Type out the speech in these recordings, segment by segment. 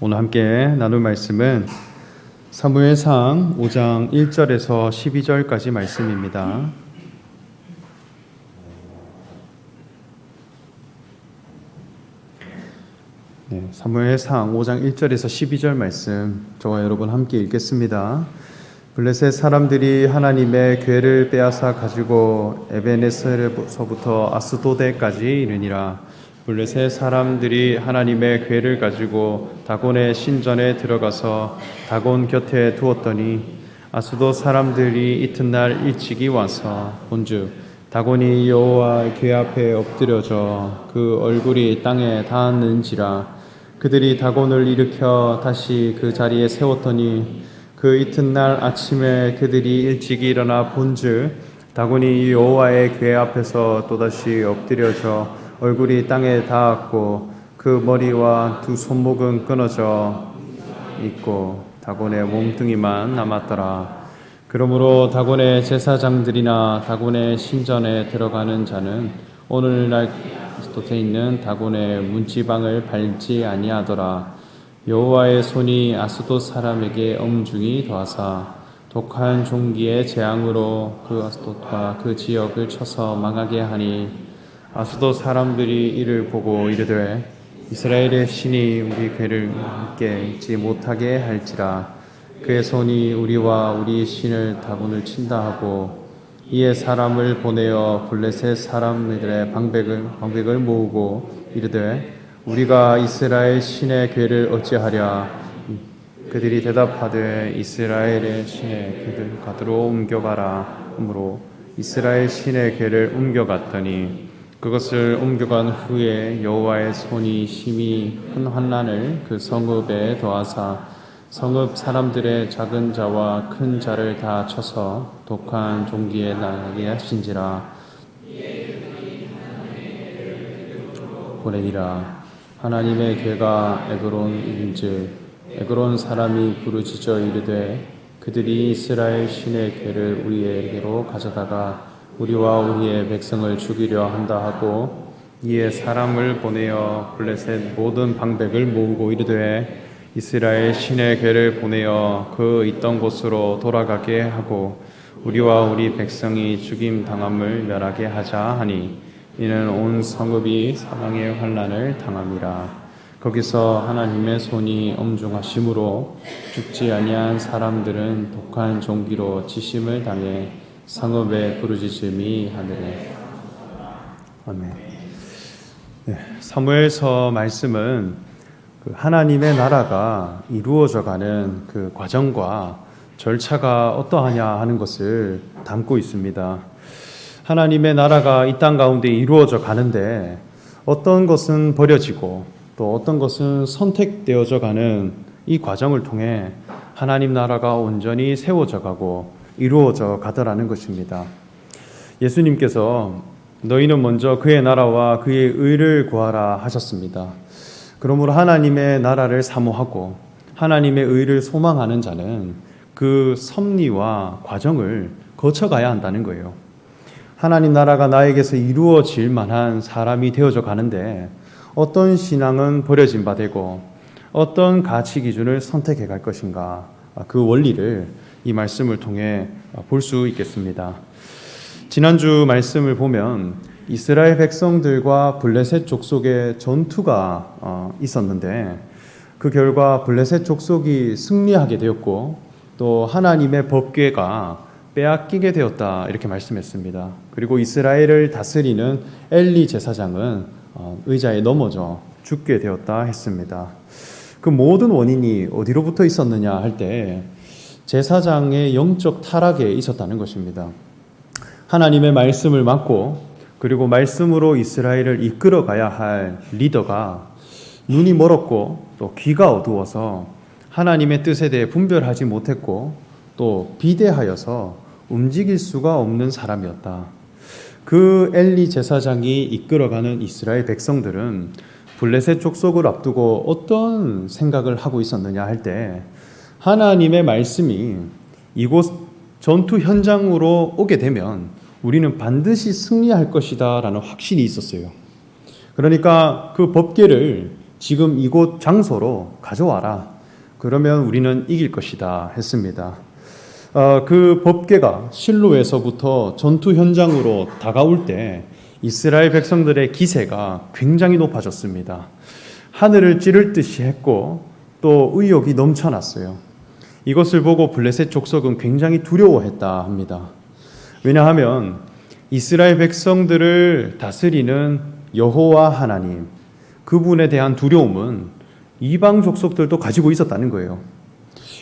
오늘 함께 나눌 말씀은 사무엘상 5장 1절에서 12절까지 말씀입니다. 사무엘상 5장 1절에서 12절 말씀 저와 여러분 함께 읽겠습니다. 블레셋 사람들이 하나님의 궤를 빼앗아 가지고 에베네셀에서부터 아스도데까지 이르니라. 블레셋 사람들이 하나님의 궤를 가지고 다곤의 신전에 들어가서 다곤 곁에 두었더니 아스돗 사람들이 이튿날 일찍이 와서 본즉 다곤이 여호와의 궤 앞에 엎드려져 그 얼굴이 땅에 닿았는지라. 그들이 다곤을 일으켜 다시 그 자리에 세웠더니 그 이튿날 아침에 그들이 일찍이 일어나 본즉 다곤이 여호와의 궤 앞에서 또다시 엎드려져 얼굴이 땅에 닿았고 그 머리와 두 손목은 끊어져 있고 다곤의 몸뚱이만 남았더라. 그러므로 다곤의 제사장들이나 다곤의 신전에 들어가는 자는 오늘날 아스돗에 있는 다곤의 문지방을 밟지 아니하더라. 여호와의 손이 아스돗 사람에게 엄중히 더하사 독한 종기의 재앙으로 그 아스돗과 그 지역을 쳐서 망하게 하니 아스돗 사람들이 이를 보고 이르되 이스라엘의 신이 우리 궤를 함께 있지 못하게 할지라. 그의 손이 우리와 우리 신을 다곤을 친다 하고 이에 사람을 보내어 블레셋 사람들의 방백을 모으고 이르되 우리가 이스라엘 신의 궤를 어찌하랴. 그들이 대답하되 이스라엘의 신의 궤를 가드로 옮겨가라 하므로 이스라엘 신의 궤를 옮겨갔더니 그것을 옮겨간 후에 여호와의 손이 심히 큰 환난을 그 성읍에 더하사 성읍 사람들의 작은 자와 큰 자를 다 쳐서 독한 종기에 나게 하신지라. 보내니라. 하나님의 궤가 에그론인즉 에그론 사람이 부르짖어 이르되 그들이 이스라엘 신의 궤를 우리에게로 가져다가 우리와 우리의 백성을 죽이려 한다 하고 이에 사람을 보내어 블레셋 모든 방백을 모으고 이르되 이스라엘 신의 궤를 보내어 그 있던 곳으로 돌아가게 하고 우리와 우리 백성이 죽임 당함을 멸하게 하자 하니 이는 온 성읍이 사방의 환난을 당함이라. 거기서 하나님의 손이 엄중하심으로 죽지 아니한 사람들은 독한 종기로 치심을 당해 성읍의 부르짖음이 하늘에. 아멘. 사무엘서 말씀은 하나님의 나라가 이루어져가는 그 과정과 절차가 어떠하냐 하는 것을 담고 있습니다. 하나님의 나라가 이 땅 가운데 이루어져 가는데 어떤 것은 버려지고 또 어떤 것은 선택되어져 가는 이 과정을 통해 하나님 나라가 온전히 세워져 가고 이루어져 가더라는 것입니다. 예수님께서 너희는 먼저 그의 나라와 그의 의를 구하라 하셨습니다. 그러므로 하나님의 나라를 사모하고 하나님의 의를 소망하는 자는 그 섭리와 과정을 거쳐가야 한다는 거예요. 하나님 나라가 나에게서 이루어질 만한 사람이 되어져 가는데 어떤 신앙은 버려진 바 되고 어떤 가치 기준을 선택해 갈 것인가, 그 원리를 이 말씀을 통해 볼 수 있겠습니다. 지난주 말씀을 보면 이스라엘 백성들과 블레셋 족속의 전투가 있었는데 그 결과 블레셋 족속이 승리하게 되었고 또 하나님의 법궤가 빼앗기게 되었다 이렇게 말씀했습니다. 그리고 이스라엘을 다스리는 엘리 제사장은 의자에 넘어져 죽게 되었다 했습니다. 그 모든 원인이 어디로부터 있었느냐 할 때 제사장의 영적 타락에 있었다는 것입니다. 하나님의 말씀을 맡고 그리고 말씀으로 이스라엘을 이끌어 가야 할 리더가 눈이 멀었고 또 귀가 어두워서 하나님의 뜻에 대해 분별하지 못했고 또 비대하여서 움직일 수가 없는 사람이었다. 그 엘리 제사장이 이끌어가는 이스라엘 백성들은 블레셋 족속을 앞두고 어떤 생각을 하고 있었느냐 할 때 하나님의 말씀이 이곳 전투 현장으로 오게 되면 우리는 반드시 승리할 것이다 라는 확신이 있었어요. 그러니까 그 법궤를 지금 이곳 장소로 가져와라. 그러면 우리는 이길 것이다 했습니다. 그 법궤가 실로에서부터 전투 현장으로 다가올 때 이스라엘 백성들의 기세가 굉장히 높아졌습니다. 하늘을 찌를 듯이 했고 또 의욕이 넘쳐났어요. 이것을 보고 블레셋 족속은 굉장히 두려워했다 합니다. 왜냐하면 이스라엘 백성들을 다스리는 여호와 하나님, 그분에 대한 두려움은 이방 족속들도 가지고 있었다는 거예요.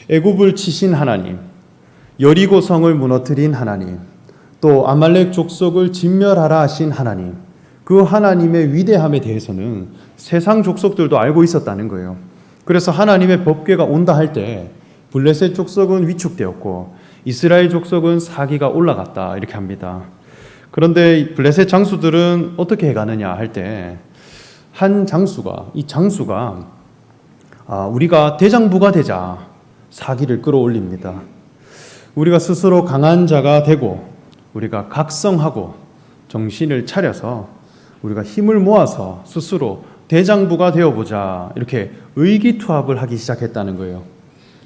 애굽을 치신 하나님, 여리고 성을 무너뜨린 하나님, 또 아말렉 족속을 진멸하라 하신 하나님, 그 하나님의 위대함에 대해서는 세상 족속들도 알고 있었다는 거예요. 그래서 하나님의 법궤가 온다 할 때 블레셋 족속은 위축되었고 이스라엘 족속은 사기가 올라갔다 이렇게 합니다. 그런데 블레셋 장수들은 어떻게 해가느냐 할 때 한 장수가 우리가 대장부가 되자 사기를 끌어올립니다. 우리가 스스로 강한 자가 되고 우리가 각성하고 정신을 차려서 우리가 힘을 모아서 스스로 대장부가 되어보자 이렇게 의기투합을 하기 시작했다는 거예요.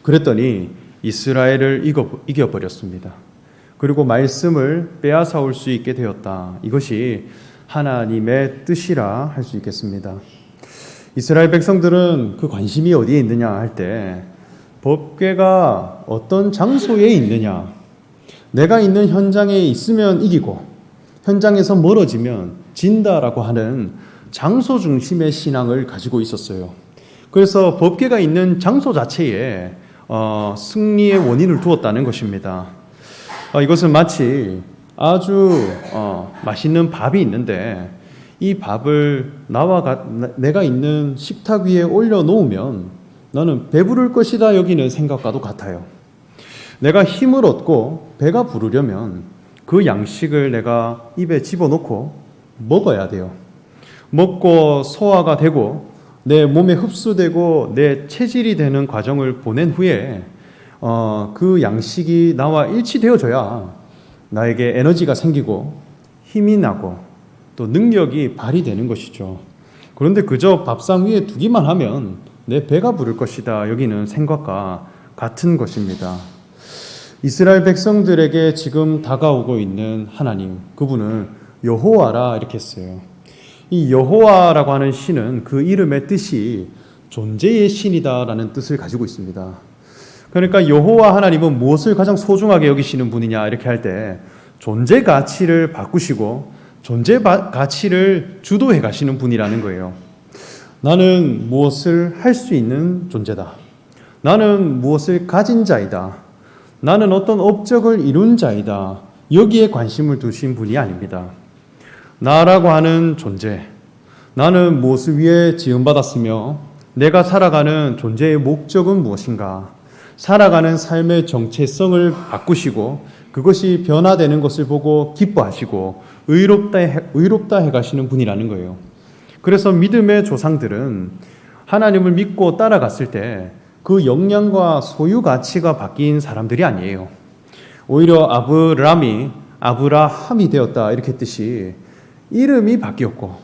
그랬더니 이스라엘을 이겨버렸습니다. 그리고 말씀을 빼앗아올 수 있게 되었다. 이것이 하나님의 뜻이라 할 수 있겠습니다. 이스라엘 백성들은 그 관심이 어디에 있느냐 할 때 법궤가 어떤 장소에 있느냐, 내가 있는 현장에 있으면 이기고 현장에서 멀어지면 진다라고 하는 장소 중심의 신앙을 가지고 있었어요. 그래서 법궤가 있는 장소 자체에 승리의 원인을 두었다는 것입니다. 이것은 마치 아주 맛있는 밥이 있는데 이 밥을 내가 있는 식탁 위에 올려놓으면 나는 배부를 것이다 여기는 생각과도 같아요. 내가 힘을 얻고 배가 부르려면 그 양식을 내가 입에 집어넣고 먹어야 돼요. 먹고 소화가 되고 내 몸에 흡수되고 내 체질이 되는 과정을 보낸 후에 그 양식이 나와 일치되어져야 나에게 에너지가 생기고 힘이 나고 또 능력이 발휘되는 것이죠. 그런데 그저 밥상 위에 두기만 하면 내 배가 부를 것이다 여기는 생각과 같은 것입니다. 이스라엘 백성들에게 지금 다가오고 있는 하나님, 그분은 여호와라 이렇게 했어요. 이 여호와라고 하는 신은 그 이름의 뜻이 존재의 신이다라는 뜻을 가지고 있습니다. 그러니까 여호와 하나님은 무엇을 가장 소중하게 여기시는 분이냐 이렇게 할 때 존재 가치를 바꾸시고 존재 가치를 주도해 가시는 분이라는 거예요. 나는 무엇을 할 수 있는 존재다. 나는 무엇을 가진 자이다. 나는 어떤 업적을 이룬 자이다. 여기에 관심을 두신 분이 아닙니다. 나라고 하는 존재, 나는 무엇을 위해 지음받았으며 내가 살아가는 존재의 목적은 무엇인가, 살아가는 삶의 정체성을 바꾸시고 그것이 변화되는 것을 보고 기뻐하시고 의롭다 해가시는 분이라는 거예요. 그래서 믿음의 조상들은 하나님을 믿고 따라갔을 때 그 역량과 소유 가치가 바뀐 사람들이 아니에요. 오히려 아브라함이 되었다 이렇게 뜻이 이름이 바뀌었고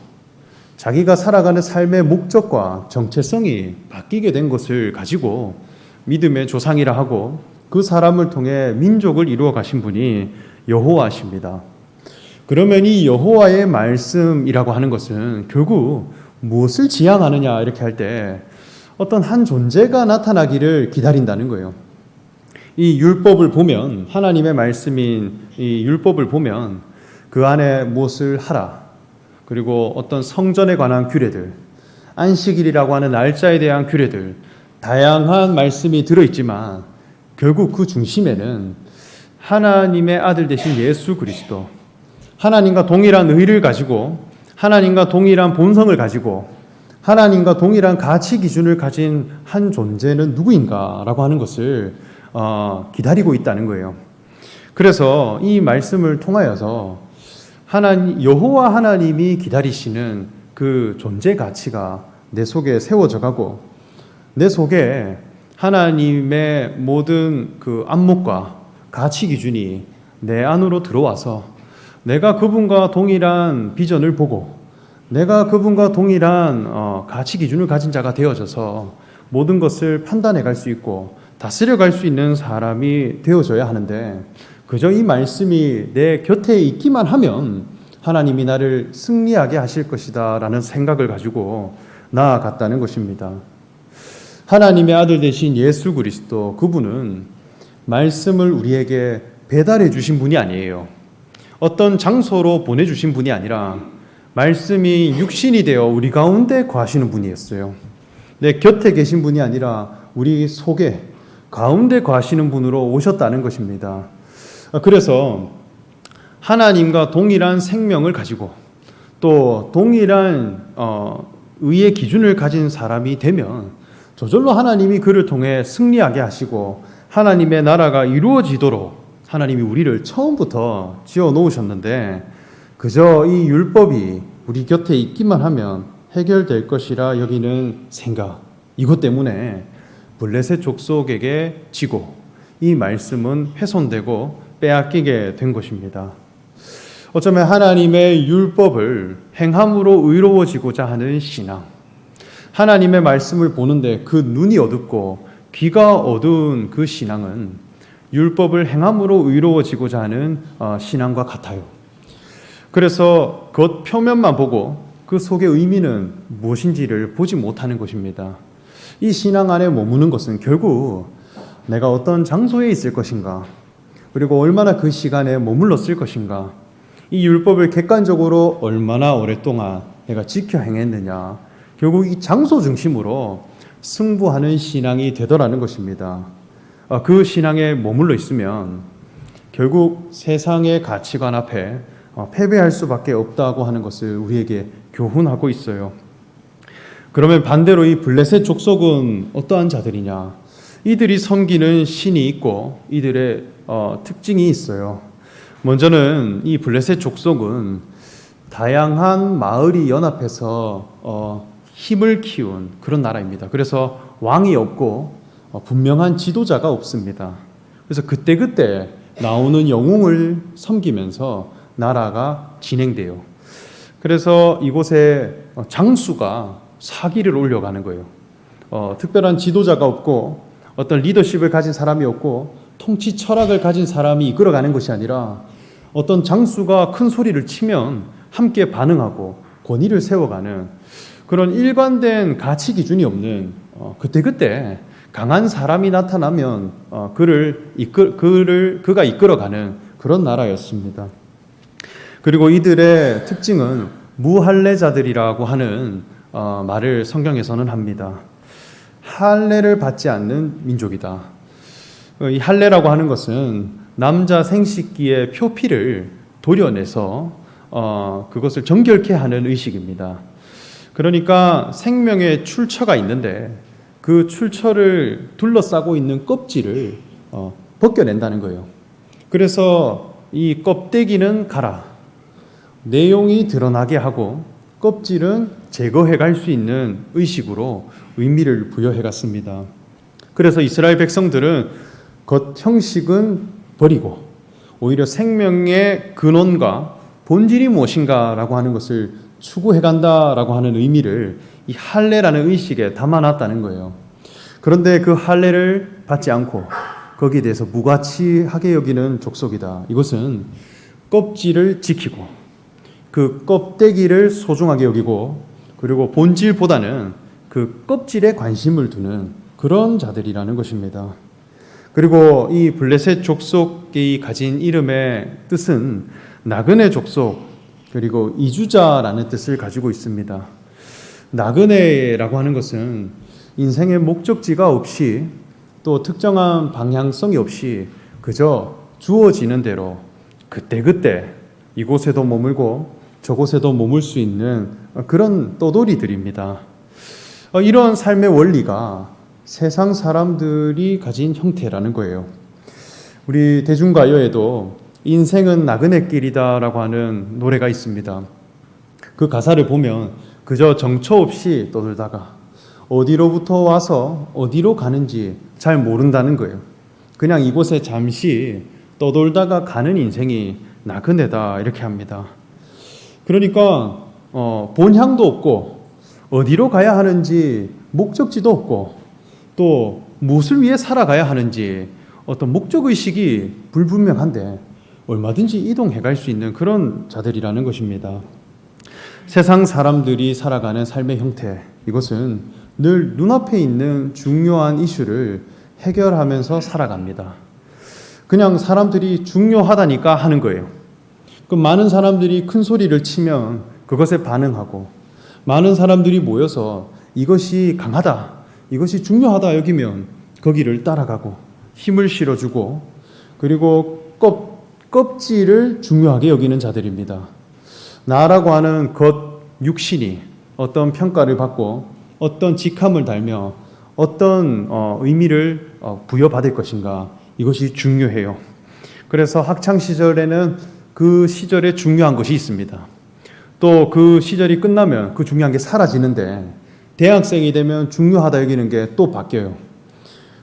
자기가 살아가는 삶의 목적과 정체성이 바뀌게 된 것을 가지고 믿음의 조상이라 하고 그 사람을 통해 민족을 이루어 가신 분이 여호와십니다. 그러면 이 여호와의 말씀이라고 하는 것은 결국 무엇을 지향하느냐 이렇게 할 때 어떤 한 존재가 나타나기를 기다린다는 거예요. 이 율법을 보면 하나님의 말씀인 이 율법을 보면 그 안에 무엇을 하라, 그리고 어떤 성전에 관한 규례들, 안식일이라고 하는 날짜에 대한 규례들, 다양한 말씀이 들어있지만 결국 그 중심에는 하나님의 아들 되신 예수 그리스도, 하나님과 동일한 의를 가지고 하나님과 동일한 본성을 가지고 하나님과 동일한 가치 기준을 가진 한 존재는 누구인가라고 하는 것을 기다리고 있다는 거예요. 그래서 이 말씀을 통하여서 여호와 하나님이 기다리시는 그 존재 가치가 내 속에 세워져 가고 내 속에 하나님의 모든 그 안목과 가치 기준이 내 안으로 들어와서 내가 그분과 동일한 비전을 보고 내가 그분과 동일한 가치 기준을 가진 자가 되어져서 모든 것을 판단해 갈 수 있고 다스려 갈 수 있는 사람이 되어져야 하는데 그저 이 말씀이 내 곁에 있기만 하면 하나님이 나를 승리하게 하실 것이다 라는 생각을 가지고 나아갔다는 것입니다. 하나님의 아들 되신 예수 그리스도, 그분은 말씀을 우리에게 배달해 주신 분이 아니에요. 어떤 장소로 보내주신 분이 아니라 말씀이 육신이 되어 우리 가운데 거하시는 분이었어요. 내 곁에 계신 분이 아니라 우리 속에 가운데 거하시는 분으로 오셨다는 것입니다. 그래서 하나님과 동일한 생명을 가지고 또 동일한 의의 기준을 가진 사람이 되면 저절로 하나님이 그를 통해 승리하게 하시고 하나님의 나라가 이루어지도록 하나님이 우리를 처음부터 지어 놓으셨는데 그저 이 율법이 우리 곁에 있기만 하면 해결될 것이라 여기는 생각, 이것 때문에 블레셋 족속에게 지고 이 말씀은 훼손되고 빼앗기게 된 것입니다. 어쩌면 하나님의 율법을 행함으로 의로워지고자 하는 신앙, 하나님의 말씀을 보는데 그 눈이 어둡고 귀가 어두운 그 신앙은 율법을 행함으로 의로워지고자 하는 신앙과 같아요. 그래서 겉 표면만 보고 그 속의 의미는 무엇인지를 보지 못하는 것입니다. 이 신앙 안에 머무는 것은 결국 내가 어떤 장소에 있을 것인가, 그리고 얼마나 그 시간에 머물렀을 것인가, 이 율법을 객관적으로 얼마나 오랫동안 내가 지켜 행했느냐, 결국 이 장소 중심으로 승부하는 신앙이 되더라는 것입니다. 그 신앙에 머물러 있으면 결국 세상의 가치관 앞에 패배할 수밖에 없다고 하는 것을 우리에게 교훈하고 있어요. 그러면 반대로 이 블레셋 족속은 어떠한 자들이냐? 이들이 섬기는 신이 있고 이들의 특징이 있어요. 먼저는 이 블레셋 족속은 다양한 마을이 연합해서 힘을 키운 그런 나라입니다. 그래서 왕이 없고 분명한 지도자가 없습니다. 그래서 그때그때 나오는 영웅을 섬기면서 나라가 진행돼요. 그래서 이곳에 장수가 사기를 올려가는 거예요. 특별한 지도자가 없고 어떤 리더십을 가진 사람이 없고 통치 철학을 가진 사람이 이끌어가는 것이 아니라 어떤 장수가 큰 소리를 치면 함께 반응하고 권위를 세워가는 그런 일관된 가치 기준이 없는 그때그때 강한 사람이 나타나면 그가 이끌어가는 그런 나라였습니다. 그리고 이들의 특징은 무할례자들이라고 하는 말을 성경에서는 합니다. 할례를 받지 않는 민족이다. 이 할례라고 하는 것은 남자 생식기의 표피를 도려내서 그것을 정결케 하는 의식입니다. 그러니까 생명의 출처가 있는데 그 출처를 둘러싸고 있는 껍질을 벗겨낸다는 거예요. 그래서 이 껍데기는 가라, 내용이 드러나게 하고 껍질은 제거해 갈 수 있는 의식으로 의미를 부여해 갔습니다. 그래서 이스라엘 백성들은 겉 형식은 버리고 오히려 생명의 근원과 본질이 무엇인가라고 하는 것을 추구해 간다라고 하는 의미를 이 할례라는 의식에 담아놨다는 거예요. 그런데 그 할례를 받지 않고 거기에 대해서 무가치하게 여기는 족속이다. 이것은 껍질을 지키고 그 껍데기를 소중하게 여기고 그리고 본질보다는 그 껍질에 관심을 두는 그런 자들이라는 것입니다. 그리고 이 블레셋 족속이 가진 이름의 뜻은 나그네 족속 그리고 이주자라는 뜻을 가지고 있습니다. 나그네라고 하는 것은 인생의 목적지가 없이 또 특정한 방향성이 없이 그저 주어지는 대로 그때그때 이곳에도 머물고 저곳에도 머물 수 있는 그런 떠돌이들입니다. 이런 삶의 원리가 세상 사람들이 가진 형태라는 거예요. 우리 대중가요에도 인생은 나그네길이다라고 하는 노래가 있습니다. 그 가사를 보면 그저 정처 없이 떠돌다가 어디로부터 와서 어디로 가는지 잘 모른다는 거예요. 그냥 이곳에 잠시 떠돌다가 가는 인생이 나그네다 이렇게 합니다. 그러니까 본향도 없고 어디로 가야 하는지 목적지도 없고 또 무엇을 위해 살아가야 하는지 어떤 목적의식이 불분명한데 얼마든지 이동해 갈 수 있는 그런 자들이라는 것입니다. 세상 사람들이 살아가는 삶의 형태, 이것은 늘 눈앞에 있는 중요한 이슈를 해결하면서 살아갑니다. 그냥 사람들이 중요하다니까 하는 거예요. 그 많은 사람들이 큰 소리를 치면 그것에 반응하고, 많은 사람들이 모여서 이것이 강하다, 이것이 중요하다 여기면 거기를 따라가고 힘을 실어주고, 그리고 껍질을 중요하게 여기는 자들입니다. 나라고 하는 것, 육신이 어떤 평가를 받고 어떤 직함을 달며 어떤 의미를 부여받을 것인가, 이것이 중요해요. 그래서 학창 시절에는 그 시절에 중요한 것이 있습니다. 또 그 시절이 끝나면 그 중요한 게 사라지는데 대학생이 되면 중요하다 여기는 게 또 바뀌어요.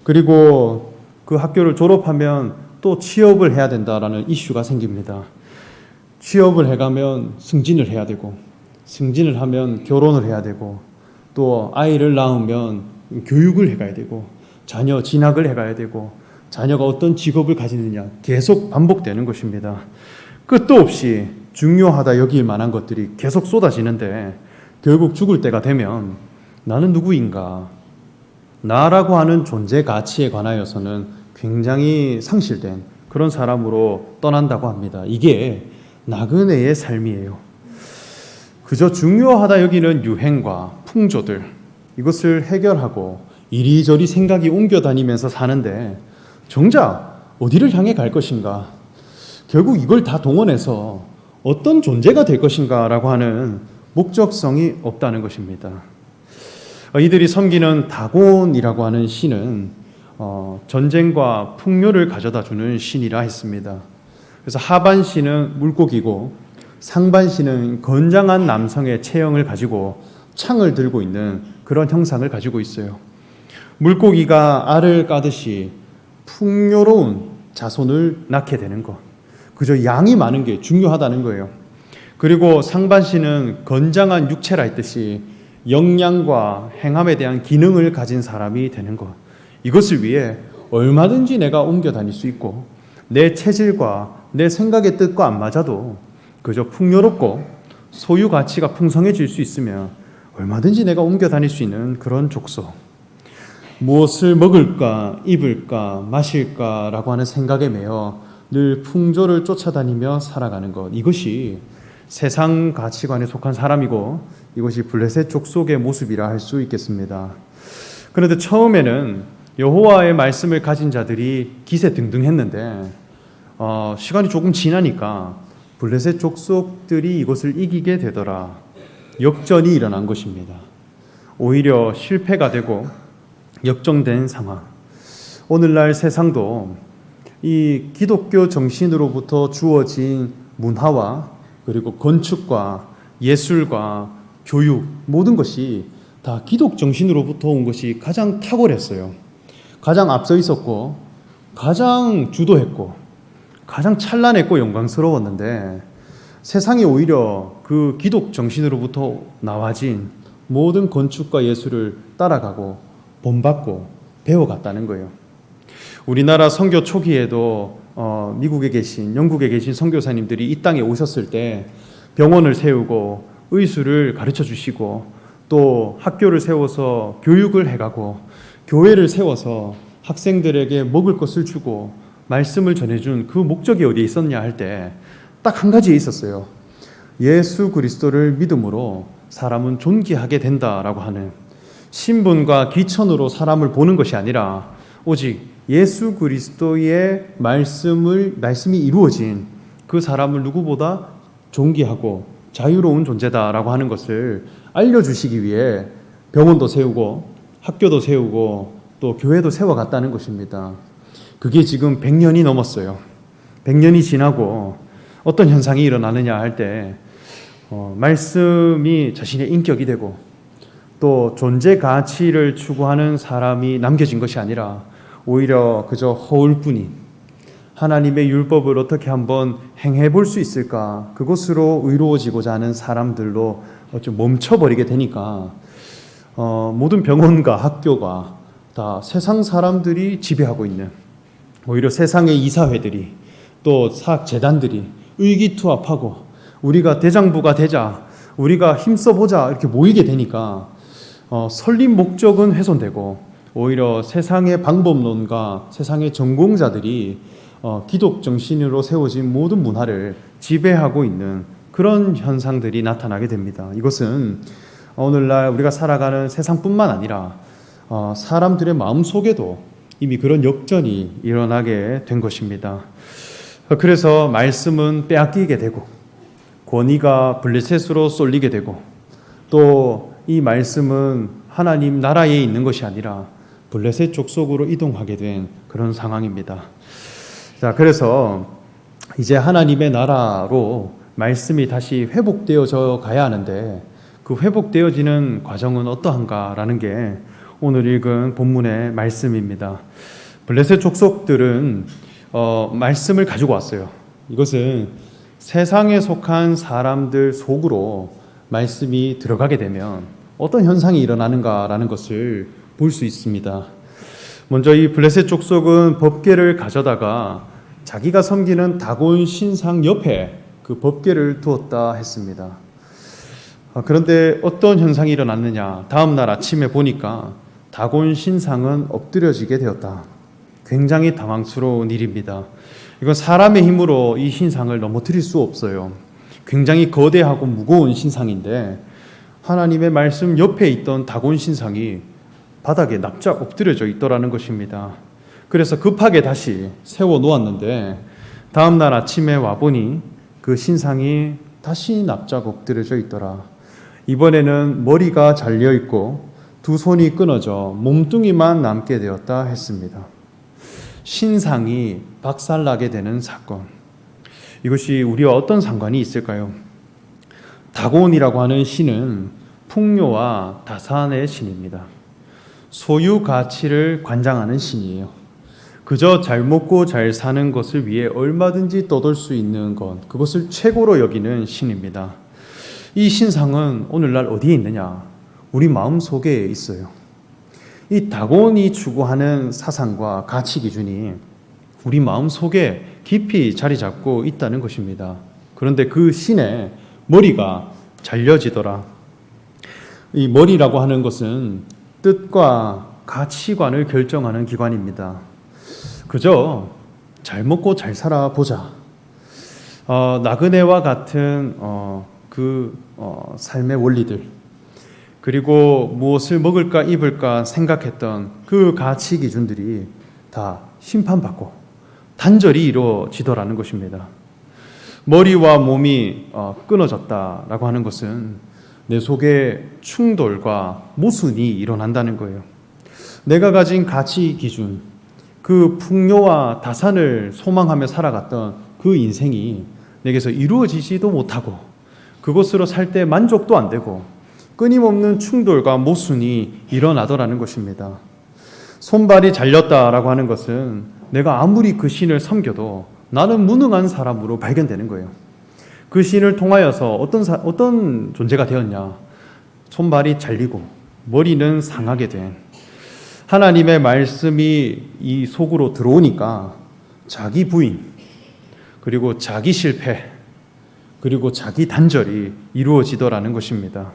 그리고 그 학교를 졸업하면 또 취업을 해야 된다라는 이슈가 생깁니다. 취업을 해가면 승진을 해야 되고, 승진을 하면 결혼을 해야 되고, 또 아이를 낳으면 교육을 해가야 되고, 자녀 진학을 해가야 되고, 자녀가 어떤 직업을 가지느냐 계속 반복되는 것입니다. 끝도 없이 중요하다 여길 만한 것들이 계속 쏟아지는데 결국 죽을 때가 되면 나는 누구인가, 나라고 하는 존재 가치에 관하여서는 굉장히 상실된 그런 사람으로 떠난다고 합니다. 이게 나그네의 삶이에요. 그저 중요하다 여기는 유행과 풍조들, 이것을 해결하고 이리저리 생각이 옮겨다니면서 사는데 정작 어디를 향해 갈 것인가, 결국 이걸 다 동원해서 어떤 존재가 될 것인가 라고 하는 목적성이 없다는 것입니다. 이들이 섬기는 다곤이라고 하는 신은 전쟁과 풍요를 가져다 주는 신이라 했습니다. 그래서 하반신은 물고기고 상반신은 건장한 남성의 체형을 가지고 창을 들고 있는 그런 형상을 가지고 있어요. 물고기가 알을 까듯이 풍요로운 자손을 낳게 되는 것, 그저 양이 많은 게 중요하다는 거예요. 그리고 상반신은 건장한 육체라 했듯이 역량과 행함에 대한 기능을 가진 사람이 되는 것, 이것을 위해 얼마든지 내가 옮겨 다닐 수 있고 내 체질과 내 생각의 뜻과 안 맞아도 그저 풍요롭고 소유 가치가 풍성해질 수 있으면 얼마든지 내가 옮겨 다닐 수 있는 그런 족소, 무엇을 먹을까 입을까 마실까라고 하는 생각에 매여 늘 풍조를 쫓아다니며 살아가는 것, 이것이 세상 가치관에 속한 사람이고 이것이 블레셋 족속의 모습이라 할 수 있겠습니다. 그런데 처음에는 여호와의 말씀을 가진 자들이 기세등등했는데 시간이 조금 지나니까 블레셋 족속들이 이것을 이기게 되더라. 역전이 일어난 것입니다. 오히려 실패가 되고 역정된 상황. 오늘날 세상도 이 기독교 정신으로부터 주어진 문화와 그리고 건축과 예술과 교육, 모든 것이 다 기독 정신으로부터 온 것이 가장 탁월했어요. 가장 앞서 있었고 가장 주도했고 가장 찬란했고 영광스러웠는데 세상이 오히려 그 기독 정신으로부터 나와진 모든 건축과 예술을 따라가고 본받고 배워갔다는 거예요. 우리나라 선교 초기에도 미국에 계신, 영국에 계신 선교사님들이 이 땅에 오셨을 때 병원을 세우고 의술을 가르쳐 주시고 또 학교를 세워서 교육을 해가고 교회를 세워서 학생들에게 먹을 것을 주고 말씀을 전해준 그 목적이 어디에 있었냐 할 때 딱 한 가지에 있었어요. 예수 그리스도를 믿음으로 사람은 존귀하게 된다라고 하는, 신분과 귀천으로 사람을 보는 것이 아니라 오직 예수 그리스도의 말씀이 이루어진 그 사람을 누구보다 존귀하고 자유로운 존재다라고 하는 것을 알려주시기 위해 병원도 세우고 학교도 세우고 또 교회도 세워갔다는 것입니다. 그게 지금 100년이 넘었어요. 100년이 지나고 어떤 현상이 일어나느냐 할 때 말씀이 자신의 인격이 되고 또 존재 가치를 추구하는 사람이 남겨진 것이 아니라 오히려 그저 허울뿐인 하나님의 율법을 어떻게 한번 행해 볼 수 있을까, 그것으로 의로워지고자 하는 사람들로 좀 멈춰버리게 되니까 모든 병원과 학교가 다 세상 사람들이 지배하고 있는, 오히려 세상의 이사회들이 또 사학재단들이 의기투합하고 우리가 대장부가 되자, 우리가 힘써보자 이렇게 모이게 되니까 설립 목적은 훼손되고 오히려 세상의 방법론과 세상의 전공자들이 기독 정신으로 세워진 모든 문화를 지배하고 있는 그런 현상들이 나타나게 됩니다. 이것은 오늘날 우리가 살아가는 세상뿐만 아니라 사람들의 마음 속에도 이미 그런 역전이 일어나게 된 것입니다. 그래서 말씀은 빼앗기게 되고 권위가 블레셋으로 쏠리게 되고 또 이 말씀은 하나님 나라에 있는 것이 아니라 블레셋 족속으로 이동하게 된 그런 상황입니다. 자, 그래서 이제 하나님의 나라로 말씀이 다시 회복되어져 가야 하는데 그 회복되어지는 과정은 어떠한가라는 게 오늘 읽은 본문의 말씀입니다. 블레셋 족속들은 말씀을 가지고 왔어요. 이것은 세상에 속한 사람들 속으로 말씀이 들어가게 되면 어떤 현상이 일어나는가라는 것을 볼 수 있습니다. 먼저 이 블레셋 족속은 법궤를 가져다가 자기가 섬기는 다곤 신상 옆에 그 법궤를 두었다 했습니다. 그런데 어떤 현상이 일어났느냐? 다음 날 아침에 보니까 다곤 신상은 엎드려지게 되었다. 굉장히 당황스러운 일입니다. 이건 사람의 힘으로 이 신상을 넘어뜨릴 수 없어요. 굉장히 거대하고 무거운 신상인데 하나님의 말씀 옆에 있던 다곤 신상이 바닥에 납작 엎드려져 있더라는 것입니다. 그래서 급하게 다시 세워 놓았는데 다음 날 아침에 와보니 그 신상이 다시 납작 엎드려져 있더라. 이번에는 머리가 잘려 있고 두 손이 끊어져 몸뚱이만 남게 되었다 했습니다. 신상이 박살나게 되는 사건. 이것이 우리와 어떤 상관이 있을까요? 다곤이라고 하는 신은 풍요와 다산의 신입니다. 소유 가치를 관장하는 신이에요. 그저 잘 먹고 잘 사는 것을 위해 얼마든지 떠돌 수 있는 것, 그것을 최고로 여기는 신입니다. 이 신상은 오늘날 어디에 있느냐? 우리 마음 속에 있어요. 이 다곤이 추구하는 사상과 가치 기준이 우리 마음 속에 깊이 자리 잡고 있다는 것입니다. 그런데 그 신의 머리가 잘려지더라. 이 머리라고 하는 것은 뜻과 가치관을 결정하는 기관입니다. 그저 잘 먹고 잘 살아보자. 나그네와 같은 삶의 원리들, 그리고 무엇을 먹을까 입을까 생각했던 그 가치 기준들이 다 심판받고 단절이 이루어지더라는 것입니다. 머리와 몸이 끊어졌다라고 하는 것은 내 속에 충돌과 모순이 일어난다는 거예요. 내가 가진 가치 기준, 그 풍요와 다산을 소망하며 살아갔던 그 인생이 내게서 이루어지지도 못하고 그것으로 살 때 만족도 안 되고 끊임없는 충돌과 모순이 일어나더라는 것입니다. 손발이 잘렸다라고 하는 것은 내가 아무리 그 신을 섬겨도 나는 무능한 사람으로 발견되는 거예요. 그 신을 통하여서 어떤 존재가 되었냐? 손발이 잘리고 머리는 상하게 된, 하나님의 말씀이 이 속으로 들어오니까 자기 부인, 그리고 자기 실패, 그리고 자기 단절이 이루어지더라는 것입니다.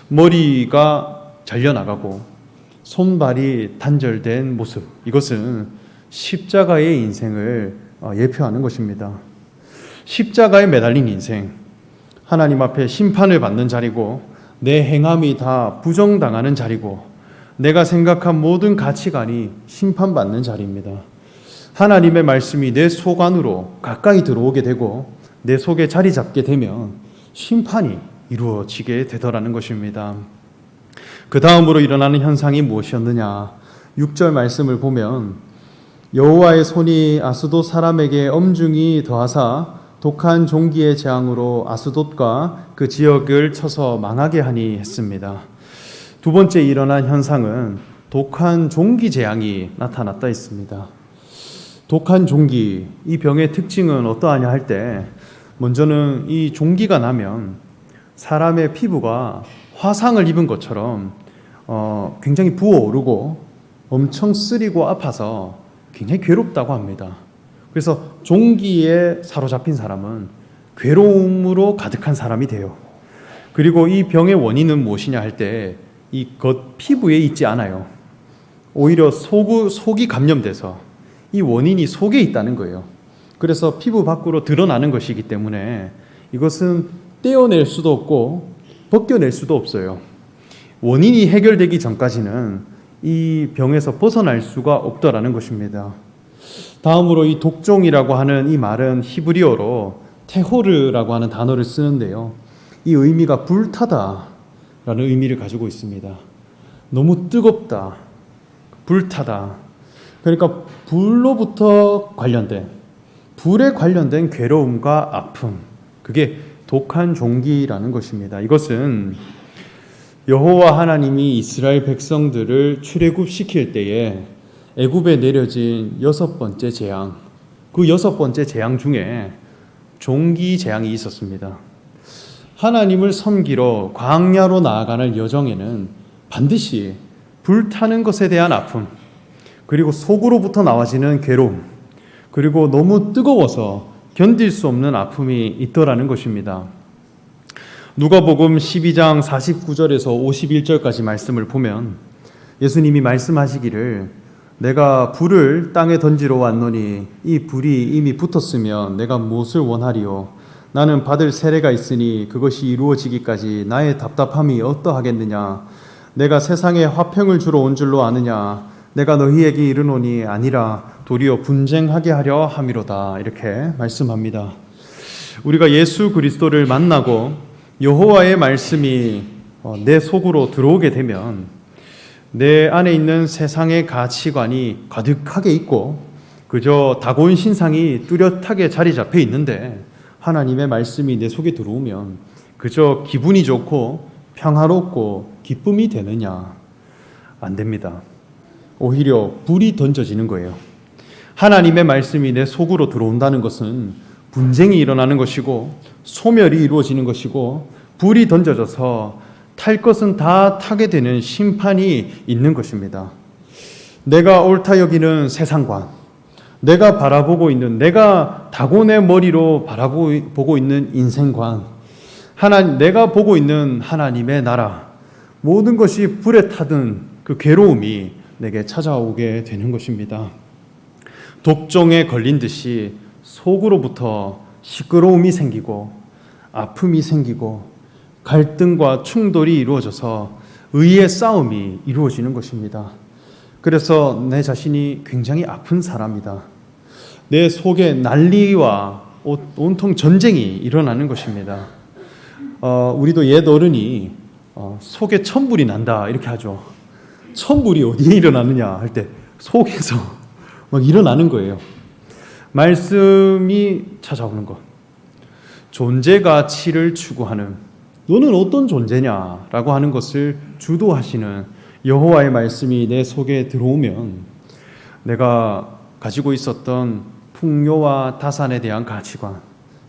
머리가 잘려나가고 손발이 단절된 모습, 이것은 십자가의 인생을 예표하는 것입니다. 십자가에 매달린 인생, 하나님 앞에 심판을 받는 자리고 내 행함이 다 부정당하는 자리고 내가 생각한 모든 가치관이 심판받는 자리입니다. 하나님의 말씀이 내 속 안으로 가까이 들어오게 되고 내 속에 자리 잡게 되면 심판이 이루어지게 되더라는 것입니다. 그 다음으로 일어나는 현상이 무엇이었느냐? 6절 말씀을 보면 여호와의 손이 아스돗 사람에게 엄중히 더하사 독한 종기의 재앙으로 아스돗과 그 지역을 쳐서 망하게 하니 했습니다. 두 번째 일어난 현상은 독한 종기 재앙이 나타났다 했습니다. 독한 종기, 이 병의 특징은 어떠하냐 할 때 먼저는 이 종기가 나면 사람의 피부가 화상을 입은 것처럼 굉장히 부어오르고 엄청 쓰리고 아파서 굉장히 괴롭다고 합니다. 그래서 종기에 사로잡힌 사람은 괴로움으로 가득한 사람이 돼요. 그리고 이 병의 원인은 무엇이냐 할 때 이 겉 피부에 있지 않아요. 오히려 속이 감염돼서 이 원인이 속에 있다는 거예요. 그래서 피부 밖으로 드러나는 것이기 때문에 이것은 떼어낼 수도 없고 벗겨낼 수도 없어요. 원인이 해결되기 전까지는 이 병에서 벗어날 수가 없더라는 것입니다. 다음으로 이 독종이라고 하는 이 말은 히브리어로 테호르라고 하는 단어를 쓰는데요. 이 의미가 불타다라는 의미를 가지고 있습니다. 너무 뜨겁다, 불타다. 그러니까 불에 관련된 괴로움과 아픔, 그게 독한 종기라는 것입니다. 이것은 여호와 하나님이 이스라엘 백성들을 출애굽시킬 때에 애굽에 내려진 6번째 재앙, 그 6번째 재앙 중에 종기 재앙이 있었습니다. 하나님을 섬기러 광야로 나아가는 여정에는 반드시 불타는 것에 대한 아픔, 그리고 속으로부터 나와지는 괴로움, 그리고 너무 뜨거워서 견딜 수 없는 아픔이 있더라는 것입니다. 누가복음 12장 49절에서 51절까지 말씀을 보면 예수님이 말씀하시기를 내가 불을 땅에 던지러 왔노니 이 불이 이미 붙었으면 내가 무엇을 원하리요? 나는 받을 세례가 있으니 그것이 이루어지기까지 나의 답답함이 어떠하겠느냐? 내가 세상에 화평을 주러 온 줄로 아느냐? 내가 너희에게 이르노니 아니라 도리어 분쟁하게 하려 함이로다. 이렇게 말씀합니다. 우리가 예수 그리스도를 만나고 여호와의 말씀이 내 속으로 들어오게 되면 내 안에 있는 세상의 가치관이 가득하게 있고 그저 다곤 신상이 뚜렷하게 자리 잡혀 있는데 하나님의 말씀이 내 속에 들어오면 그저 기분이 좋고 평화롭고 기쁨이 되느냐? 안 됩니다. 오히려 불이 던져지는 거예요. 하나님의 말씀이 내 속으로 들어온다는 것은 분쟁이 일어나는 것이고 소멸이 이루어지는 것이고 불이 던져져서 탈 것은 다 타게 되는 심판이 있는 것입니다. 내가 옳다 여기는 세상관, 내가 바라보고 있는, 내가 다곤의 머리로 바라보고 있는 인생관, 내가 보고 있는 하나님의 나라, 모든 것이 불에 타든 그 괴로움이 내게 찾아오게 되는 것입니다. 독종에 걸린 듯이 속으로부터 시끄러움이 생기고 아픔이 생기고 갈등과 충돌이 이루어져서 의의 싸움이 이루어지는 것입니다. 그래서 내 자신이 굉장히 아픈 사람이다. 내 속에 난리와 온통 전쟁이 일어나는 것입니다. 우리도 옛 어른이 속에 천불이 난다 이렇게 하죠. 천불이 어디에 일어나느냐 할 때 속에서 막 일어나는 거예요. 말씀이 찾아오는 것. 존재 가치를 추구하는, 너는 어떤 존재냐라고 하는 것을 주도하시는 여호와의 말씀이 내 속에 들어오면 내가 가지고 있었던 풍요와 다산에 대한 가치관,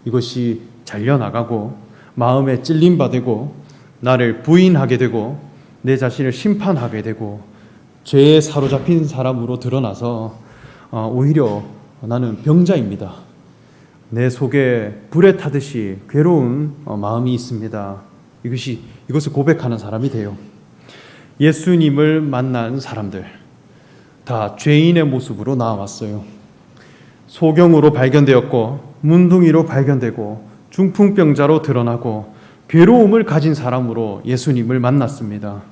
이것이 잘려나가고 마음에 찔림바 되고 나를 부인하게 되고 내 자신을 심판하게 되고 죄에 사로잡힌 사람으로 드러나서 오히려 나는 병자입니다. 내 속에 불에 타듯이 괴로운 마음이 있습니다. 이것을 고백하는 사람이 돼요. 예수님을 만난 사람들 다 죄인의 모습으로 나왔어요. 소경으로 발견되었고 문둥이로 발견되고 중풍병자로 드러나고 괴로움을 가진 사람으로 예수님을 만났습니다.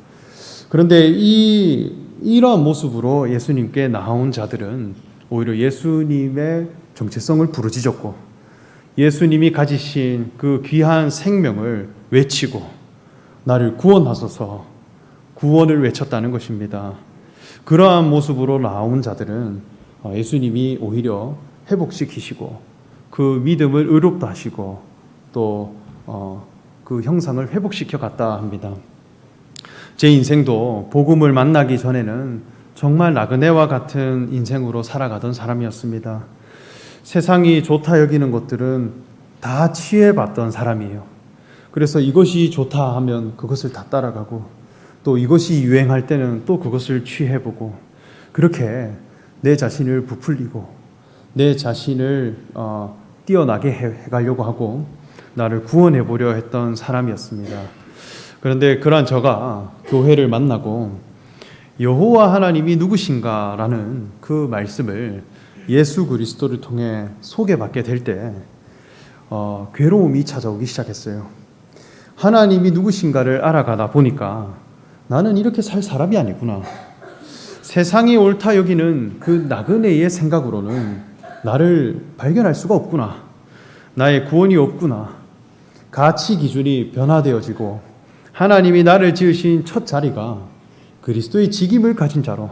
그런데 이러한 모습으로 예수님께 나온 자들은 오히려 예수님의 정체성을 부르짖었고 예수님이 가지신 그 귀한 생명을 외치고 나를 구원하소서 구원을 외쳤다는 것입니다. 그러한 모습으로 나온 자들은 예수님이 오히려 회복시키시고 그 믿음을 의롭다 하시고 또 그 형상을 회복시켜 갔다 합니다. 제 인생도 복음을 만나기 전에는 정말 나그네와 같은 인생으로 살아가던 사람이었습니다. 세상이 좋다 여기는 것들은 다 취해봤던 사람이에요. 그래서 이것이 좋다 하면 그것을 다 따라가고 또 이것이 유행할 때는 또 그것을 취해보고 그렇게 내 자신을 부풀리고 내 자신을 뛰어나게 해가려고 하고 나를 구원해 보려 했던 사람이었습니다. 그런데 그러한 저가 교회를 만나고 여호와 하나님이 누구신가라는 그 말씀을 예수 그리스도를 통해 소개받게 될 때 괴로움이 찾아오기 시작했어요. 하나님이 누구신가를 알아가다 보니까 나는 이렇게 살 사람이 아니구나. 세상이 옳다 여기는 그 나그네의 생각으로는 나를 발견할 수가 없구나. 나의 구원이 없구나. 가치 기준이 변화되어지고 하나님이 나를 지으신 첫 자리가 그리스도의 직임을 가진 자로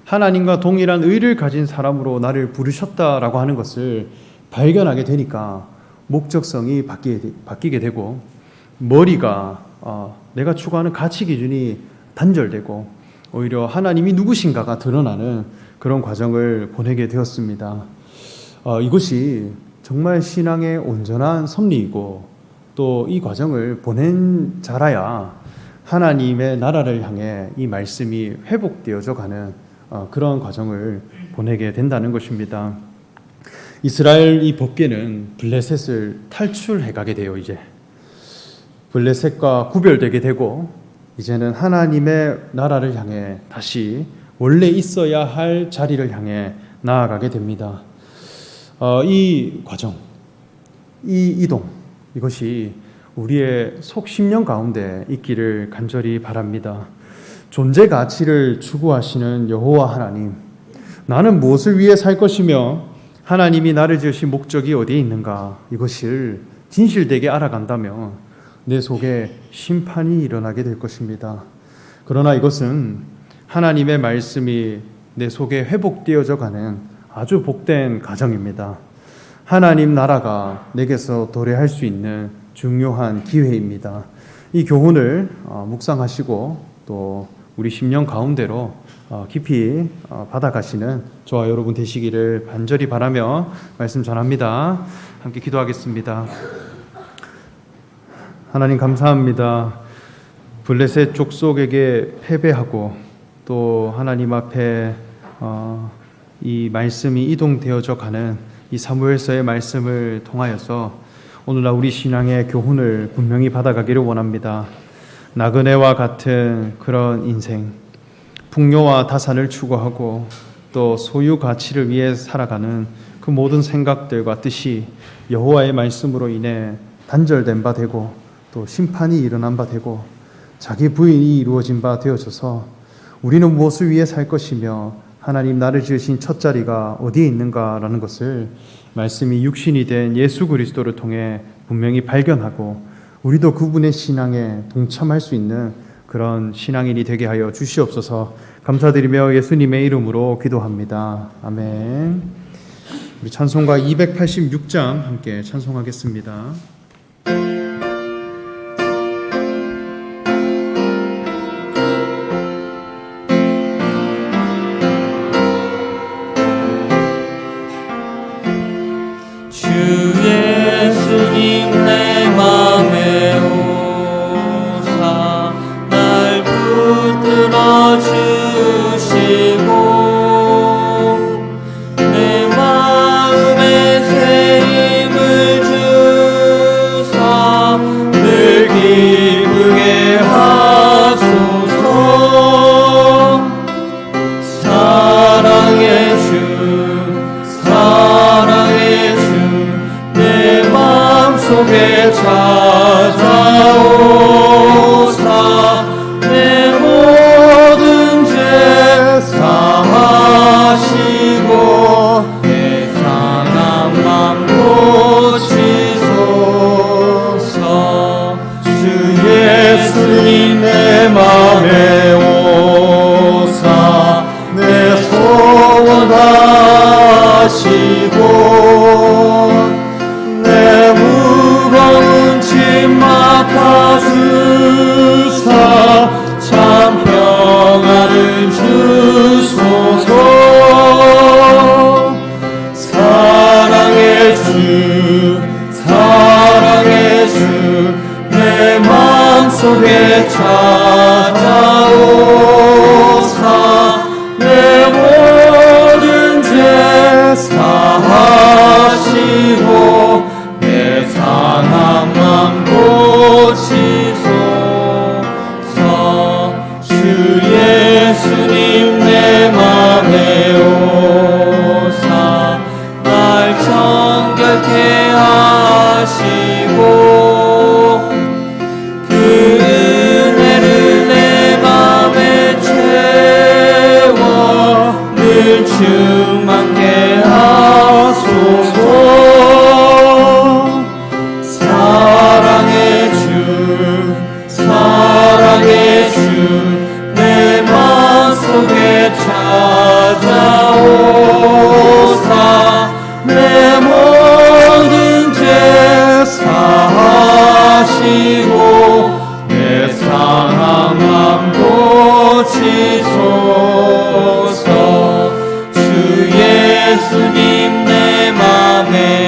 하나님과 동일한 의를 가진 사람으로 나를 부르셨다라고 하는 것을 발견하게 되니까 목적성이 바뀌게 되고 머리가 내가 추구하는 가치 기준이 단절되고 오히려 하나님이 누구신가가 드러나는 그런 과정을 보내게 되었습니다. 이것이 정말 신앙의 온전한 섭리이고 또 이 과정을 보낸 자라야 하나님의 나라를 향해 이 말씀이 회복되어져 가는 그런 과정을 보내게 된다는 것입니다. 이스라엘 이 법궤는 블레셋을 탈출해 가게 돼요. 이제 블레셋과 구별되게 되고 이제는 하나님의 나라를 향해 다시 원래 있어야 할 자리를 향해 나아가게 됩니다. 이 과정, 이 이동, 이것이 우리의 속 심령 가운데 있기를 간절히 바랍니다. 존재 가치를 추구하시는 여호와 하나님, 나는 무엇을 위해 살 것이며 하나님이 나를 지으신 목적이 어디에 있는가, 이것을 진실되게 알아간다면 내 속에 심판이 일어나게 될 것입니다. 그러나 이것은 하나님의 말씀이 내 속에 회복되어져 가는 아주 복된 과정입니다. 하나님 나라가 내게서 도래할 수 있는 중요한 기회입니다. 이 교훈을 묵상하시고 또 우리 심령 가운데로 깊이 받아가시는 저와 여러분 되시기를 간절히 바라며 말씀 전합니다. 함께 기도하겠습니다. 하나님 감사합니다. 블레셋 족속에게 패배하고 또 하나님 앞에 이 말씀이 이동되어져 가는 이 사무엘서의 말씀을 통하여서 오늘날 우리 신앙의 교훈을 분명히 받아가기를 원합니다. 나그네와 같은 그런 인생, 풍요와 다산을 추구하고 또 소유 가치를 위해 살아가는 그 모든 생각들과 뜻이 여호와의 말씀으로 인해 단절된 바 되고 또 심판이 일어난 바 되고 자기 부인이 이루어진 바 되어져서 우리는 무엇을 위해 살 것이며 하나님 나를 지으신 첫 자리가 어디에 있는가라는 것을 말씀이 육신이 된 예수 그리스도를 통해 분명히 발견하고 우리도 그분의 신앙에 동참할 수 있는 그런 신앙인이 되게 하여 주시옵소서. 감사드리며 예수님의 이름으로 기도합니다. 아멘. 우리 찬송가 286장 함께 찬송하겠습니다. 예수님 내 맘에 오사 날 붙들어 주시고 내 마음에 새 힘을 주사 늘 기쁘게 하소서. 사랑의 주 속에 찾아오사 내 모든 죄 사하시고 내 상한 맘 고치소서. 주 예수님 내 맘에 오사 내 소원 하시고 무거운 짐 맡아주사 참 평안을 주소서. 사랑의 주 내 예수님 내 맘에 오사 날 정결케 하시고 그 은혜를 내 맘에 채워 늘 충만케 하소서. 사랑의 주 내 맘속에 찾아오사 내 모든 죄 사하시고 내 상한 맘 고치소서. 주 예수님 내 맘에